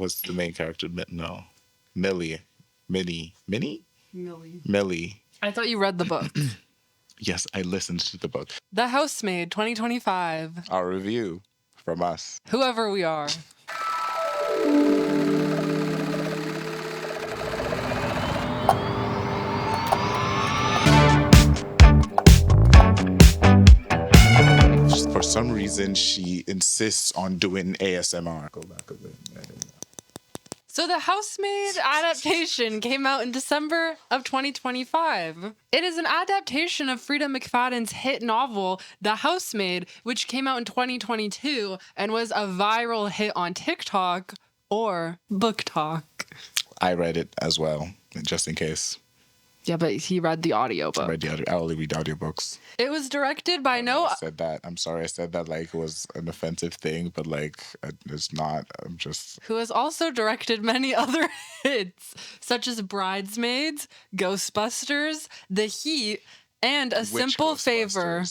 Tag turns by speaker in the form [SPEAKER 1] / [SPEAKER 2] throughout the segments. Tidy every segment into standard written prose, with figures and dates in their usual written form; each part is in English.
[SPEAKER 1] was the main character? No. Millie. Minnie. Minnie? Millie.
[SPEAKER 2] I thought you read the book.
[SPEAKER 1] Yes, I listened to the book.
[SPEAKER 2] The Housemaid 2025.
[SPEAKER 1] Our review from us.
[SPEAKER 2] Whoever we are.
[SPEAKER 1] For some reason, she insists on doing ASMR. Go back a bit.
[SPEAKER 2] So the Housemaid adaptation came out in December of 2025. It is an adaptation of Frida McFadden's hit novel, The Housemaid, which came out in 2022 and was a viral hit on TikTok or BookTok. I
[SPEAKER 1] read it as well, just in case.
[SPEAKER 2] Yeah, but he read the audiobook.
[SPEAKER 1] I only read audiobooks.
[SPEAKER 2] It was directed by
[SPEAKER 1] I said that. I'm sorry I said that like it was an offensive thing, but like it's not. I'm just...
[SPEAKER 2] Who has also directed many other hits, such as Bridesmaids, Ghostbusters, The Heat, and A Simple Favor.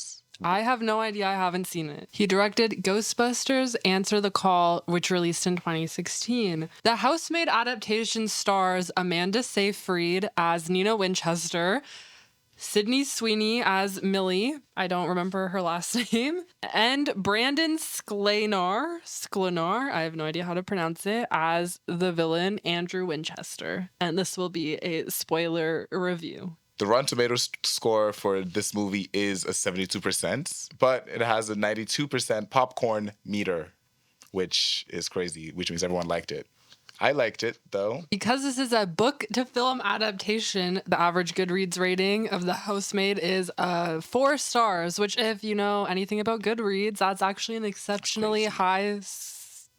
[SPEAKER 2] I have no idea. I haven't seen it. He directed Ghostbusters, Answer the Call, which released in 2016. The Housemaid adaptation stars Amanda Seyfried as Nina Winchester, Sydney Sweeney as Millie, I don't remember her last name, and Brandon Sklenar, I have no idea how to pronounce it, as the villain Andrew Winchester. And this will be a spoiler review.
[SPEAKER 1] The Rotten Tomatoes score for this movie is a 72%, but it has a 92% popcorn meter, which is crazy, which means everyone liked it. I liked it, though.
[SPEAKER 2] Because this is a book-to-film adaptation, the average Goodreads rating of The Housemaid is 4 stars, which if you know anything about Goodreads, that's actually an exceptionally high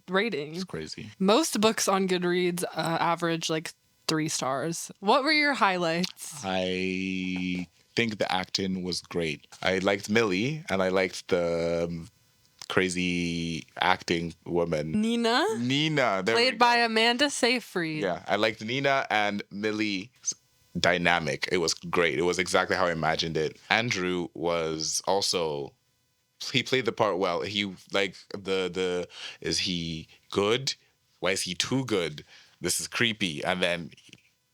[SPEAKER 2] rating.
[SPEAKER 1] It's crazy.
[SPEAKER 2] Most books on Goodreads average like 3 stars. What were your highlights?
[SPEAKER 1] I think the acting was great. I liked Millie, and I liked the crazy acting woman.
[SPEAKER 2] Nina, played by Amanda Seyfried.
[SPEAKER 1] Yeah, I liked Nina and Millie's dynamic. It was great. It was exactly how I imagined it. Andrew was also... He played the part well. He, like, is he good? Why is he too good? This is creepy. And then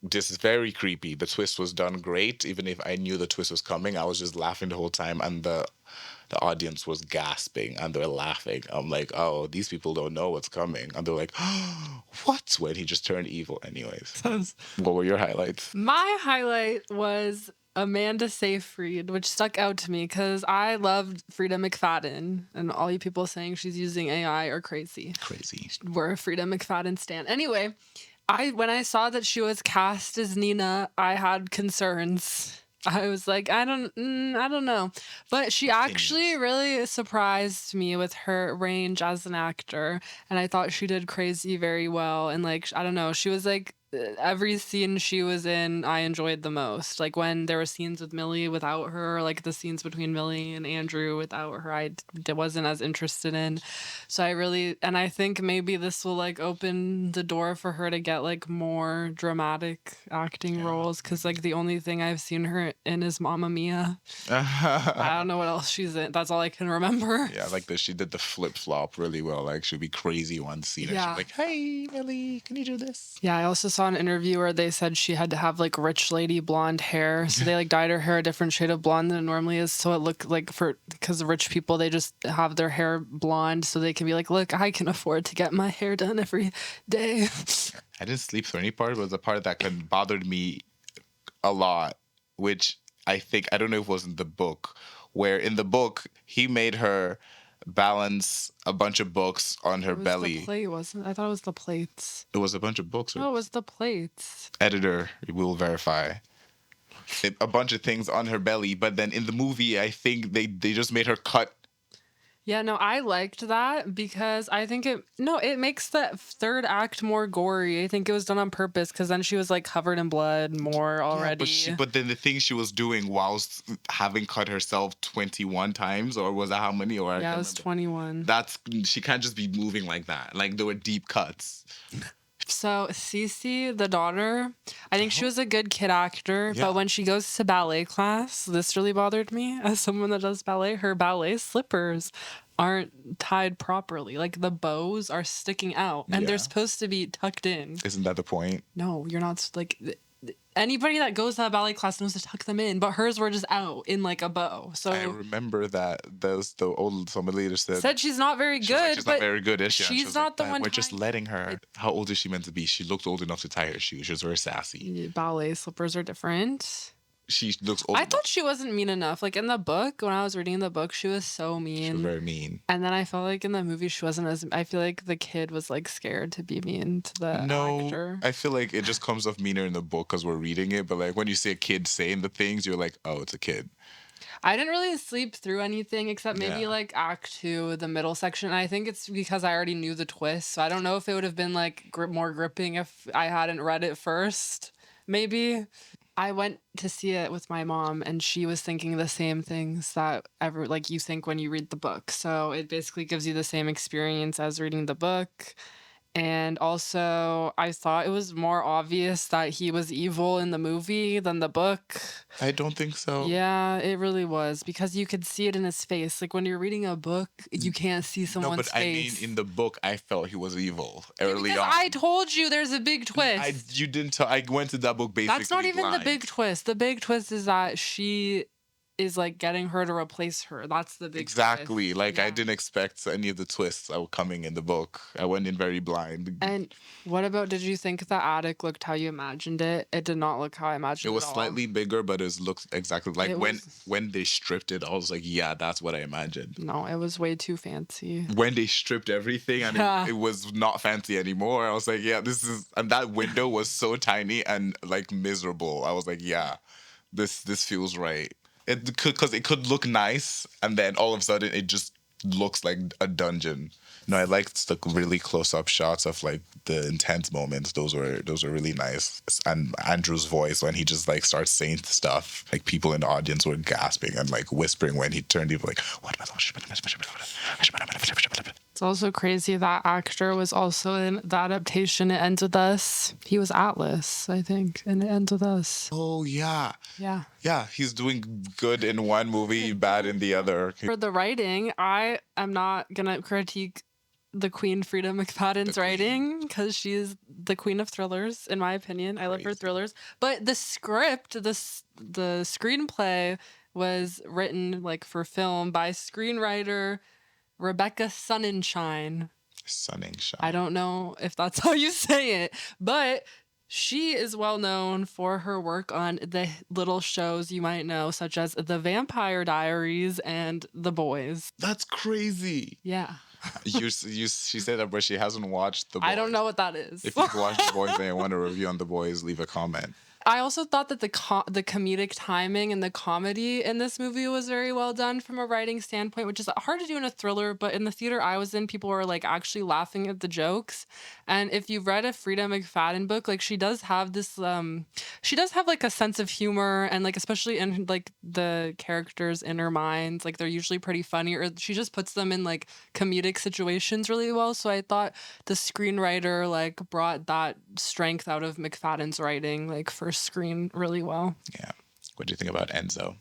[SPEAKER 1] this is very creepy. The twist was done great. Even if I knew the twist was coming, I was just laughing the whole time. And the audience was gasping and they're laughing. I'm like, oh, these people don't know what's coming. And they're like, oh, what? When he just turned evil anyways. What were your highlights?
[SPEAKER 2] My highlight was Amanda Seyfried, which stuck out to me because I loved Frida McFadden, and all you people saying she's using AI are crazy. We're a Frida McFadden stan. Anyway, when I saw that she was cast as Nina, I had concerns. I was like, I don't know. But she actually really surprised me with her range as an actor. And I thought she did crazy very well. And like, I don't know, she was like, every scene she was in, I enjoyed the most. Like when there were scenes with Millie without her, like the scenes between Millie and Andrew without her, I wasn't as interested in. So I think maybe this will like open the door for her to get like more dramatic acting roles. Cause like the only thing I've seen her in is Mamma Mia. I don't know what else she's in. That's all I can remember.
[SPEAKER 1] Yeah, like she did the flip flop really well. Like she'd be crazy one scene.
[SPEAKER 2] Yeah.
[SPEAKER 1] And she'd be like, hey, Millie, can you do this?
[SPEAKER 2] Yeah, I also saw an interview where they said she had to have like rich lady blonde hair, so they like dyed her hair a different shade of blonde than it normally is, so it looked like because rich people, they just have their hair blonde so they can be like, look, I can afford to get my hair done every day.
[SPEAKER 1] I didn't sleep through any part. It was the part that bothered me a lot, which I don't know if it was in the book, where in the book he made her balance a bunch of books on her belly.
[SPEAKER 2] It was the plate, wasn't it? I thought it was the plates.
[SPEAKER 1] It was a bunch of books.
[SPEAKER 2] No, it was the plates.
[SPEAKER 1] Editor will verify. A bunch of things on her belly, but then in the movie, I think they just made her cut.
[SPEAKER 2] Yeah, no, I liked that because I think it makes the third act more gory. I think it was done on purpose because then she was like covered in blood more already.
[SPEAKER 1] Yeah, but then the thing she was doing whilst having cut herself 21 times, or was that how many? Or
[SPEAKER 2] it was 21.
[SPEAKER 1] She can't just be moving like that. Like there were deep cuts.
[SPEAKER 2] So Cece, the daughter, I think she was a good kid actor,
[SPEAKER 1] Yeah.
[SPEAKER 2] but when she goes to ballet class, this really bothered me as someone that does ballet. Her ballet slippers aren't tied properly. Like the bows are sticking out, and they're
[SPEAKER 1] Yeah.
[SPEAKER 2] supposed to be tucked in.
[SPEAKER 1] Isn't that the point?
[SPEAKER 2] No, you're not anybody that goes to that ballet class knows to tuck them in, but hers were just out in like a bow. So
[SPEAKER 1] I remember that those the old sommelier
[SPEAKER 2] said she's not very
[SPEAKER 1] she was like,
[SPEAKER 2] good,
[SPEAKER 1] she's
[SPEAKER 2] but
[SPEAKER 1] not very good, is she? And she
[SPEAKER 2] she's
[SPEAKER 1] was
[SPEAKER 2] not
[SPEAKER 1] like,
[SPEAKER 2] the
[SPEAKER 1] "But
[SPEAKER 2] one
[SPEAKER 1] we're just
[SPEAKER 2] tying
[SPEAKER 1] letting her. How old is she meant to be? She looked old enough to tie her shoes. She was very sassy.
[SPEAKER 2] ballet slippers are different.
[SPEAKER 1] She looks old
[SPEAKER 2] I
[SPEAKER 1] enough.
[SPEAKER 2] thought she wasn't mean enough. Like in the book, when I was reading the book, she was so
[SPEAKER 1] She
[SPEAKER 2] mean.
[SPEAKER 1] was very mean.
[SPEAKER 2] And then I felt like in the movie, she wasn't as. I feel like the kid was like scared to be mean to the actor.
[SPEAKER 1] I feel like it just comes off meaner in the book because we're reading it. But like when you see a kid saying the things, you're like, oh, it's a kid.
[SPEAKER 2] I didn't really sleep through anything except maybe like Act 2, the middle section. I think it's because I already knew the twist. So I don't know if it would have been like more gripping if I hadn't read it first. Maybe. I went to see it with my mom, and she was thinking the same things that like you think when you read the book. So it basically gives you the same experience as reading the book. And also, I thought it was more obvious that he was evil in the movie than the book.
[SPEAKER 1] I don't think so.
[SPEAKER 2] Yeah, it really was, because you could see it in his face. Like when you're reading a book, you can't see someone's face.
[SPEAKER 1] No, but I mean, in the book, I felt he was evil early on.
[SPEAKER 2] I told you there's a big twist.
[SPEAKER 1] You didn't tell. I went to that book basically.
[SPEAKER 2] That's not even
[SPEAKER 1] blind.
[SPEAKER 2] the big twist. The big twist is that she is like getting her to replace her. That's the big
[SPEAKER 1] exactly.
[SPEAKER 2] twist.
[SPEAKER 1] Like I didn't expect any of the twists that were coming in the book. I went in very blind.
[SPEAKER 2] And what about, did you think the attic looked how you imagined it? It did not look how I imagined it.
[SPEAKER 1] It was
[SPEAKER 2] at all.
[SPEAKER 1] slightly bigger, but it looked exactly like when they stripped it. I was like, yeah, that's what I imagined.
[SPEAKER 2] No, it was way too fancy.
[SPEAKER 1] When they stripped everything and it was not fancy anymore, I was like, yeah, this is. And that window was so tiny and like miserable. I was like, yeah, this feels right. It could, because it could look nice, and then all of a sudden it just looks like a dungeon. No, I liked the really close-up shots of like the intense moments. Those were really nice. And Andrew's voice when he just like starts saying stuff, like people in the audience were gasping and like whispering when he turned. He was like,
[SPEAKER 2] it's also crazy that actor was also in the adaptation It Ends With Us. He was Atlas, I think, in It Ends With Us.
[SPEAKER 1] Oh yeah.
[SPEAKER 2] Yeah.
[SPEAKER 1] Yeah, he's doing good in one movie, bad in the other.
[SPEAKER 2] For the writing, I am not gonna critique the Queen Frida McFadden's writing, because she's the queen of thrillers, in my opinion. I love her thrillers. But the script, the screenplay was written like for film by screenwriter Rebecca Sonnenschein. I don't know if that's how you say it, but she is well known for her work on the little shows you might know, such as The Vampire Diaries and The Boys.
[SPEAKER 1] That's crazy.
[SPEAKER 2] Yeah.
[SPEAKER 1] She said that, but she hasn't watched The Boys.
[SPEAKER 2] I don't know what that is.
[SPEAKER 1] If you've watched The Boys and you want a review on The Boys, leave a comment.
[SPEAKER 2] I also thought that the comedic timing and the comedy in this movie was very well done from a writing standpoint, which is hard to do in a thriller, but in the theater I was in, people were like actually laughing at the jokes. And if you've read a Frida McFadden book, like she does have this, she does have like a sense of humor, and like especially in like the characters in her minds, like they're usually pretty funny, or she just puts them in like comedic situations really well. So I thought the screenwriter like brought that strength out of McFadden's writing, like for screen really well.
[SPEAKER 1] Yeah. What do you think about Enzo?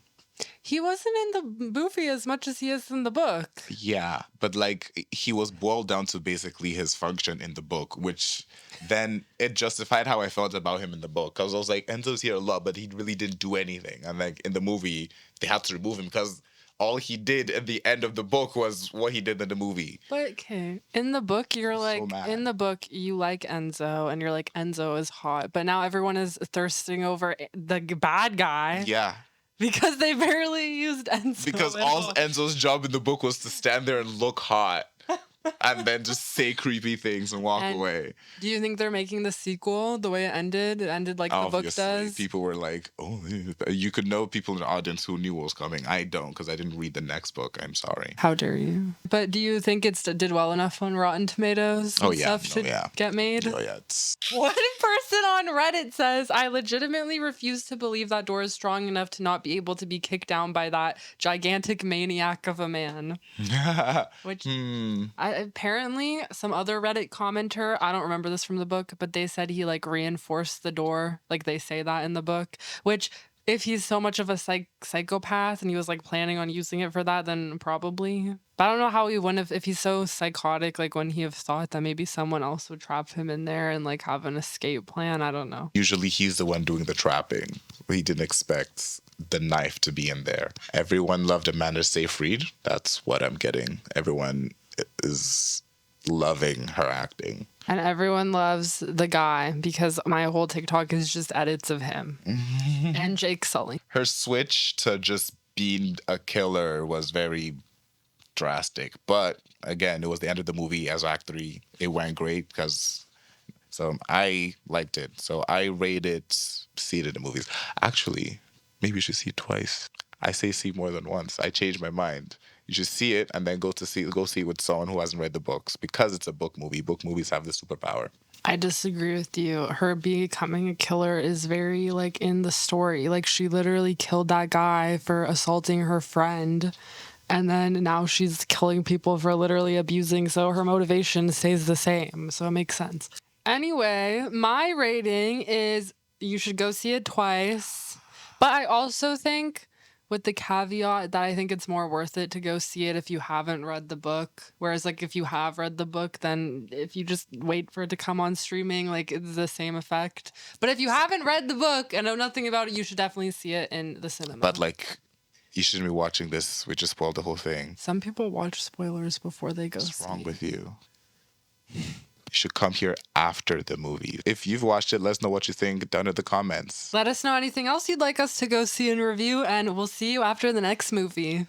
[SPEAKER 2] He wasn't in the movie as much as he is in the book.
[SPEAKER 1] Yeah, but like he was boiled down to basically his function in the book, which then it justified how I felt about him in the book. Because I was like, Enzo's here a lot, but he really didn't do anything. And like in the movie, they had to remove him because all he did at the end of the book was what he did in the movie.
[SPEAKER 2] But okay, in the book, you're like,
[SPEAKER 1] mad.
[SPEAKER 2] in the book, you like Enzo, and you're like, Enzo is hot. But now everyone is thirsting over the bad guy.
[SPEAKER 1] Yeah.
[SPEAKER 2] Because they barely used Enzo.
[SPEAKER 1] Because all Enzo's job in the book was to stand there and look hot. And then just say creepy things and walk away.
[SPEAKER 2] Do you think they're making the sequel the way it ended? It ended like the book does?
[SPEAKER 1] People were like, oh, you could know people in the audience who knew what was coming. I don't, because I didn't read the next book. I'm sorry.
[SPEAKER 2] How dare you? But do you think it did well enough on Rotten Tomatoes?
[SPEAKER 1] Oh, yeah.
[SPEAKER 2] Stuff should get made?
[SPEAKER 1] Oh, yeah.
[SPEAKER 2] One person on Reddit says, I legitimately refuse to believe that door is strong enough to not be able to be kicked down by that gigantic maniac of a man. Which, apparently some other Reddit commenter, I don't remember this from the book, but they said he like reinforced the door. Like they say that in the book, which if he's so much of a psychopath and he was like planning on using it for that, then probably. But I don't know how he wouldn't have, if he's so psychotic, like when he have thought that maybe someone else would trap him in there and like have an escape plan. I don't know.
[SPEAKER 1] Usually he's the one doing the trapping. He didn't expect the knife to be in there. Everyone loved Amanda Seyfried. That's what I'm getting. Everyone is loving her acting.
[SPEAKER 2] And everyone loves the guy because my whole TikTok is just edits of him and Jake Sully.
[SPEAKER 1] Her switch to just being a killer was very drastic. But again, it was the end of the movie as Act 3. It went great because I liked it. So I rated see it in the movies. Actually, maybe you should see it twice. I say see more than once. I changed my mind. You should see it and then go see it with someone who hasn't read the books because it's a book movie. Book movies have the superpower.
[SPEAKER 2] I disagree with you. Her becoming a killer is very like in the story. Like she literally killed that guy for assaulting her friend. And then now she's killing people for literally abusing. So her motivation stays the same. So it makes sense. Anyway, my rating is you should go see it twice. But I also think with the caveat that I think it's more worth it to go see it if you haven't read the book. Whereas like if you have read the book, then if you just wait for it to come on streaming, like it's the same effect. But if you haven't read the book and know nothing about it, you should definitely see it in the cinema.
[SPEAKER 1] But like you shouldn't be watching this. We just spoiled the whole thing.
[SPEAKER 2] Some people watch spoilers before they go
[SPEAKER 1] What's
[SPEAKER 2] see.
[SPEAKER 1] wrong with you? You should come here after the movie. If you've watched it, let us know what you think down in the comments.
[SPEAKER 2] Let us know anything else you'd like us to go see and review, and we'll see you after the next movie.